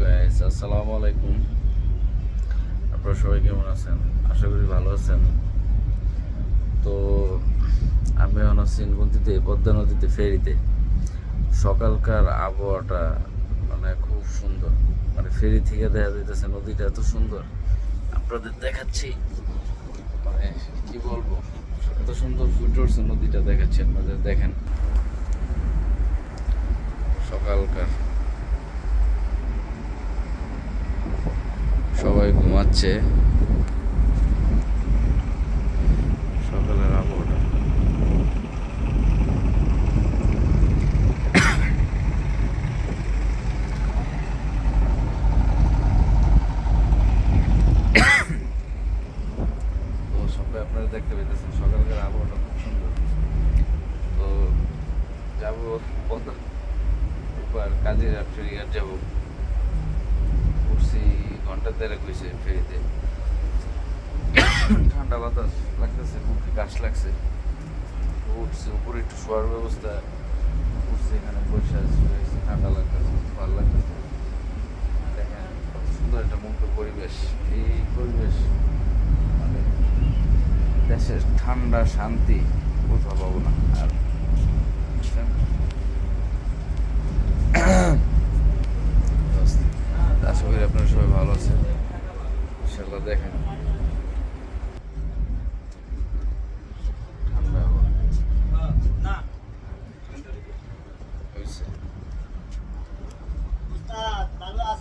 Guys, আসসালামু আলাইকুম। আপনারা সবাই কেমন আছেন? আশা করি ভালো আছেন। তো আমি এখন আছি নদীতে, পদ্মা নদীতে ফেরিতে। সকালকার আবহাওয়াটা মানে খুব সুন্দর, মানে ফেরি থেকে দেখা যাইতেছে নদীটা এত সুন্দর। আপনাদের দেখাচ্ছি, মানে কি বলবো, এত সুন্দর ফুটে উঠছে নদীটা, দেখাচ্ছি আপনাদের, দেখেন সকালকার। সবাই ঘুমাচ্ছে, সকালের আবহাওয়াটা। তো সবাই আপনারা দেখতে পেতেছেন সকালকার আবহাওয়াটা খুব সুন্দর। তো যাবো পদ্মা, এবার কাজের ফেরিঘাট যাবো। উঠছি ঘন্টা দেড়েক হয়েছে ফেরিতে। ঠান্ডা বাতাস লাগতেছে, বুকে কাশ লাগছে। উঠছি উপরে, একটু শোয়ার ব্যবস্থা উঠছি, এখানে বসে আছি, ঠান্ডা লাগতেছে, ভালো লাগতেছে। দেখেন কত সুন্দর একটা মুগ্ধ পরিবেশ। এই পরিবেশ মানে দেশের ঠান্ডা শান্তি কোথাও পাবো না আর। আশা করি আপনারা সবাই ভালো আছেন, ইনশাল্লাহ। দেখেন